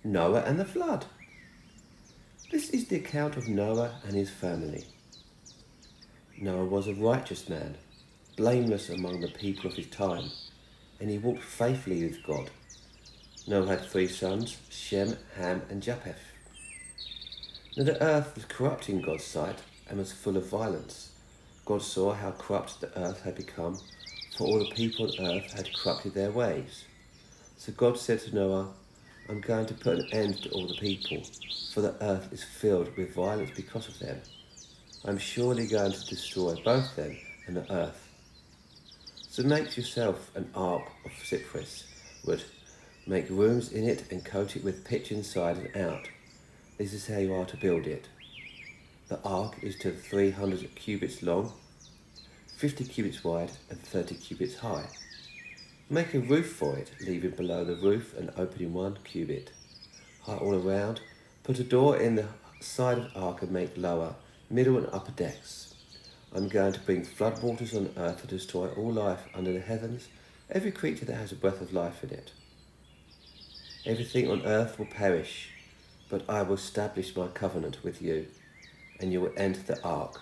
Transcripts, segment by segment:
Noah and the flood. This is the account of Noah and his family. Noah was a righteous man, blameless among the people of his time, and he walked faithfully with God. Noah had 3 sons, Shem, Ham, and Japheth. Now the earth was corrupt in God's sight and was full of violence. God saw how corrupt the earth had become, for all the people on earth had corrupted their ways. So God said to Noah, I'm going to put an end to all the people, for the earth is filled with violence because of them. I'm surely going to destroy both them and the earth. So make yourself an ark of cypress wood. Make rooms in it and coat it with pitch inside and out. This is how you are to build it. The ark is to 300 cubits long, 50 cubits wide and 30 cubits high. Make a roof for it, leaving below the roof an opening 1 cubit high all around. Put a door in the side of the ark and make lower, middle and upper decks. I'm going to bring flood waters on earth to destroy all life under the heavens, every creature that has a breath of life in it. Everything on earth will perish, but I will establish my covenant with you, and you will enter the ark,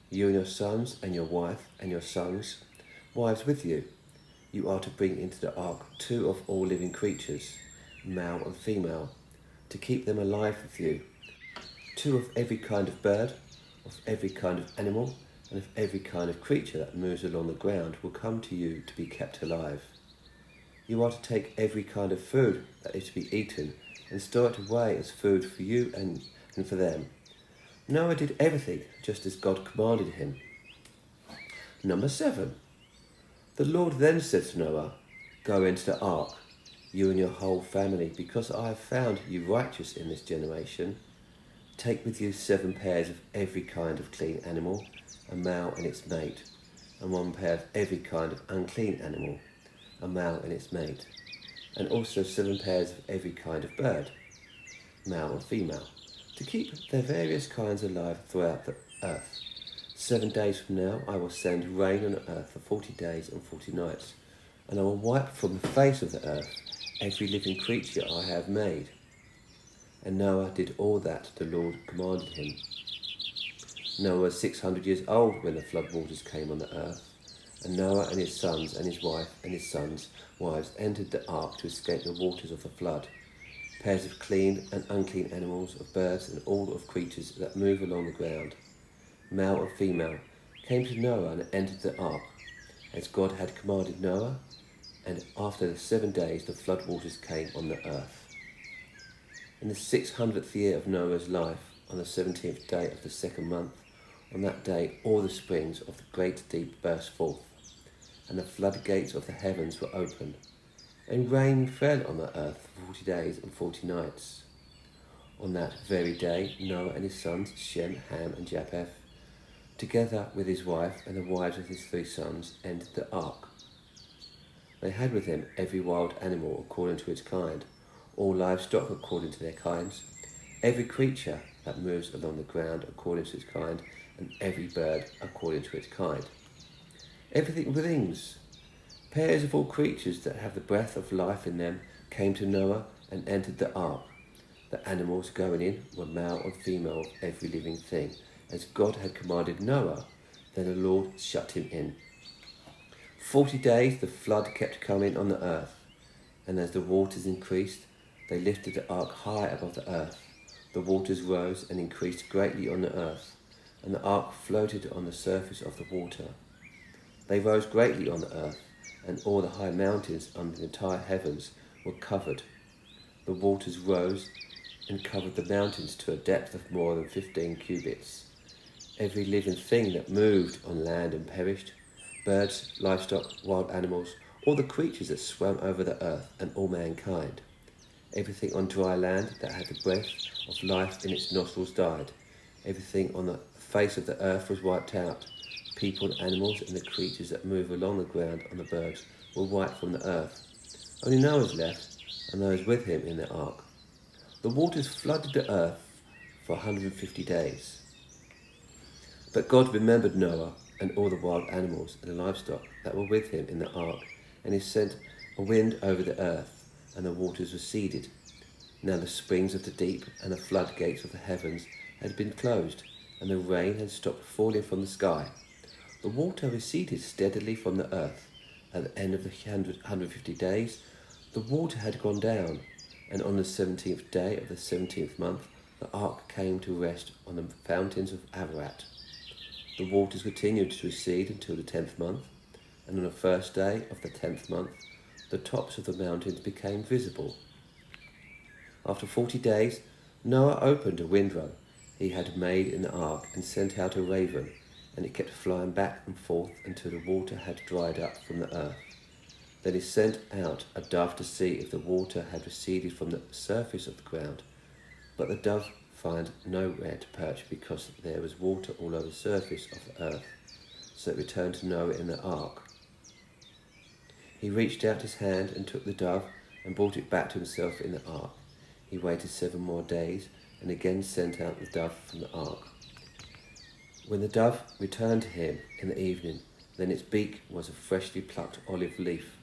you and your sons and your wife and your sons' wives with you. You are to bring into the ark 2 of all living creatures, male and female, to keep them alive with you. 2 of every kind of bird, of every kind of animal, and of every kind of creature that moves along the ground will come to you to be kept alive. You are to take every kind of food that is to be eaten and store it away as food for you and for them. Noah did everything just as God commanded him. Number 7. The Lord then said to Noah, Go into the ark, you and your whole family, because I have found you righteous in this generation. Take with you 7 pairs of every kind of clean animal, a male and its mate, and 1 pair of every kind of unclean animal, a male and its mate, and also 7 pairs of every kind of bird, male and female, to keep their various kinds alive throughout the earth. 7 days from now I will send rain on the earth for 40 days and 40 nights, and I will wipe from the face of the earth every living creature I have made. And Noah did all that the Lord commanded him. Noah was 600 years old when the flood waters came on the earth, and Noah and his sons and his wife and his sons' wives entered the ark to escape the waters of the flood. Pairs of clean and unclean animals, of birds and all of creatures that move along the ground, male and female, came to Noah and entered the ark, as God had commanded Noah, and after the 7 days the flood waters came on the earth. In the 600th year of Noah's life, on the 17th day of the 2nd month, on that day all the springs of the great deep burst forth, and the floodgates of the heavens were opened, and rain fell on the earth for 40 days and 40 nights. On that very day Noah and his sons, Shem, Ham, and Japheth, together with his wife and the wives of his 3 sons, entered the ark. They had with them every wild animal according to its kind, all livestock according to their kinds, every creature that moves along the ground according to its kind, and every bird according to its kind. Everything with wings, pairs of all creatures that have the breath of life in them, came to Noah and entered the ark. The animals going in were male and female of every living thing, as God had commanded Noah. Then the Lord shut him in. 40 days the flood kept coming on the earth, and as the waters increased, they lifted the ark high above the earth. The waters rose and increased greatly on the earth, and the ark floated on the surface of the water. They rose greatly on the earth, and all the high mountains under the entire heavens were covered. The waters rose and covered the mountains to a depth of more than 15 cubits. Every living thing that moved on land and perished, birds, livestock, wild animals, all the creatures that swam over the earth, and all mankind. Everything on dry land that had the breath of life in its nostrils died. Everything on the face of the earth was wiped out. People and animals and the creatures that move along the ground and the birds were wiped from the earth. Only Noah was left, and those with him in the ark. The waters flooded the earth for 150 days. But God remembered Noah and all the wild animals and the livestock that were with him in the ark, and he sent a wind over the earth, and the waters receded. Now the springs of the deep and the floodgates of the heavens had been closed, and the rain had stopped falling from the sky. The water receded steadily from the earth. At the end of the 150 days, the water had gone down, and on the 17th day of the 17th month, the ark came to rest on the fountains of Ararat. The waters continued to recede until the 10th month, and on the first day of the 10th month, the tops of the mountains became visible. After 40 days, Noah opened a window he had made in the ark and sent out a raven, and it kept flying back and forth until the water had dried up from the earth. Then he sent out a dove to see if the water had receded from the surface of the ground. But the dove found nowhere to perch because there was water all over the surface of the earth. So it returned to Noah in the ark. He reached out his hand and took the dove and brought it back to himself in the ark. He waited 7 more days and again sent out the dove from the ark. When the dove returned to him in the evening, then its beak was a freshly plucked olive leaf.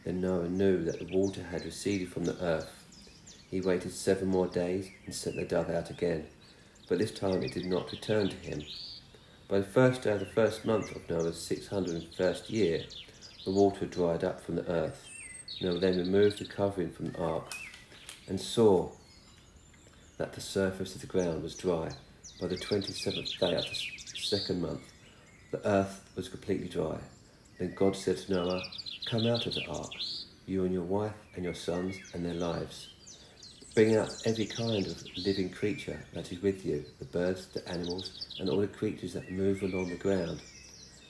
Then Noah knew that the water had receded from the earth. He waited 7 more days and sent the dove out again, but this time it did not return to him. By the first day of the first month of Noah's 601st year, the water had dried up from the earth. Noah then removed the covering from the ark and saw that the surface of the ground was dry. By the 27th day of the second month, the earth was completely dry. Then God said to Noah, "Come out of the ark, you and your wife and your sons and their lives. Bring out every kind of living creature that is with you, the birds, the animals, and all the creatures that move along the ground,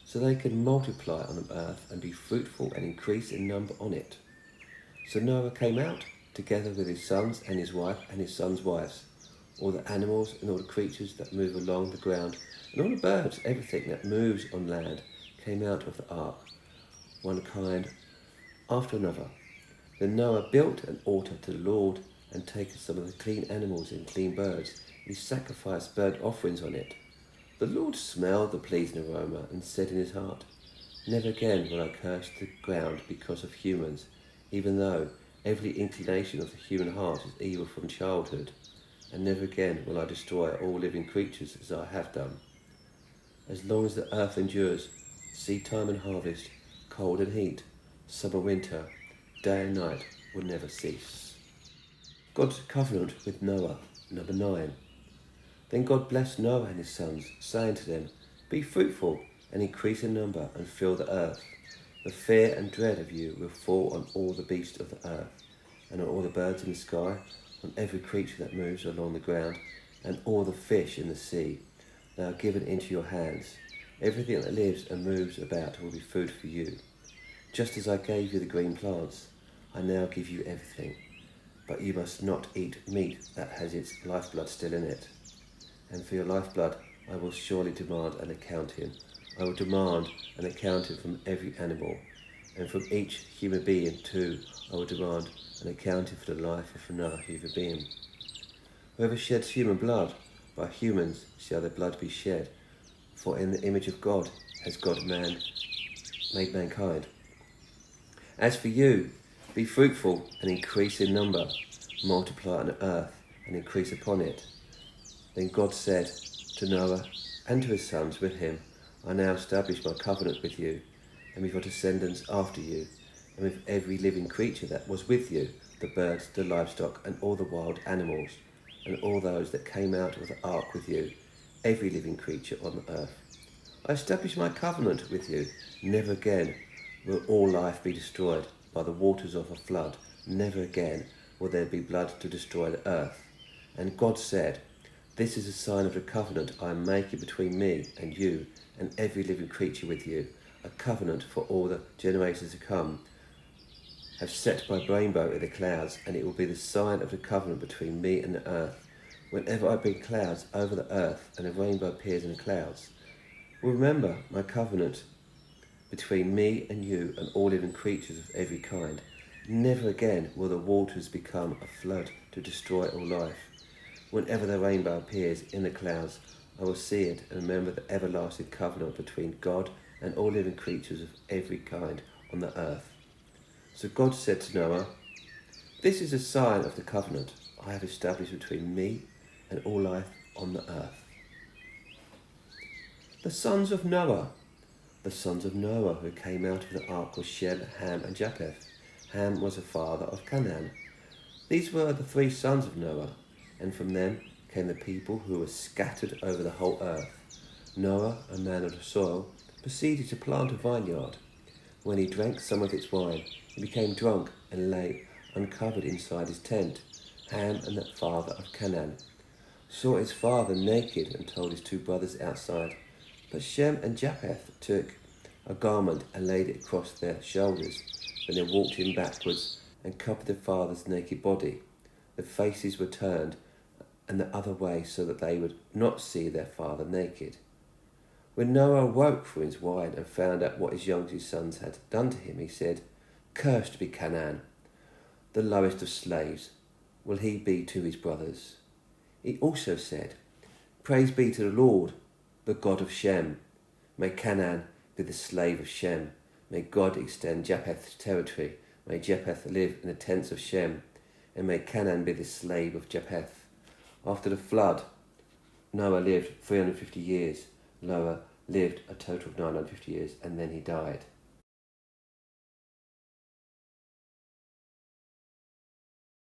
so they can multiply on the earth and be fruitful and increase in number on it." So Noah came out, together with his sons and his wife and his sons' wives, all the animals and all the creatures that move along the ground, and all the birds, everything that moves on land, came out of the ark, one kind after another. Then Noah built an altar to the Lord, and taken some of the clean animals and clean birds, he sacrificed burnt offerings on it. The Lord smelled the pleasing aroma and said in his heart, "Never again will I curse the ground because of humans, even though every inclination of the human heart is evil from childhood. And never again will I destroy all living creatures as I have done. As long as the earth endures, seed time and harvest, cold and heat, summer, winter, day and night will never cease." God's covenant with Noah, number 9. Then God blessed Noah and his sons, saying to them, "Be fruitful and increase in number and fill the earth. The fear and dread of you will fall on all the beasts of the earth, and on all the birds in the sky, on every creature that moves along the ground, and all the fish in the sea. They are given into your hands. Everything that lives and moves about will be food for you. Just as I gave you the green plants, I now give you everything. But you must not eat meat that has its lifeblood still in it. And for your lifeblood I will surely demand an accounting. I will demand an accounting from every animal, and from each human being too I will demand an accounting for the life of another human being. Whoever sheds human blood, by humans shall their blood be shed, for in the image of God has God made mankind. As for you, be fruitful and increase in number, multiply on the earth and increase upon it." Then God said to Noah and to his sons with him, "I now establish my covenant with you, and with your descendants after you, and with every living creature that was with you, the birds, the livestock, and all the wild animals, and all those that came out of the ark with you, every living creature on the earth. I establish my covenant with you. Never again will all life be destroyed by the waters of a flood. Never again will there be blood to destroy the earth." And God said, "This is a sign of the covenant I am making between me and you and every living creature with you, a covenant for all the generations to come. Have set my rainbow in the clouds, and it will be the sign of the covenant between me and the earth. Whenever I bring clouds over the earth and a rainbow appears in the clouds, remember my covenant between me and you and all living creatures of every kind. Never again will the waters become a flood to destroy all life. Whenever the rainbow appears in the clouds, I will see it and remember the everlasting covenant between God and all living creatures of every kind on the earth." So God said to Noah, "This is a sign of the covenant I have established between me and all life on the earth. The sons of Noah. The sons of Noah who came out of the ark were Shem, Ham, and Japheth. Ham was the father of Canaan. These were the 3 sons of Noah, and from them came the people who were scattered over the whole earth. Noah, a man of the soil, proceeded to plant a vineyard. When he drank some of its wine, he became drunk and lay uncovered inside his tent. Ham, and the father of Canaan, saw his father naked and told his 2 brothers outside. But Shem and Japheth took a garment and laid it across their shoulders. Then they walked in backwards and covered their father's naked body. Their faces were turned and the other way so that they would not see their father naked. When Noah awoke from his wine and found out what his youngest sons had done to him, he said, "Cursed be Canaan, the lowest of slaves will he be to his brothers." He also said, "Praise be to the Lord, the God of Shem. May Canaan be the slave of Shem. May God extend Japheth's territory. May Japheth live in the tents of Shem, and may Canaan be the slave of Japheth." After the flood, Noah lived 350 years. Noah lived a total of 950 years, and then he died.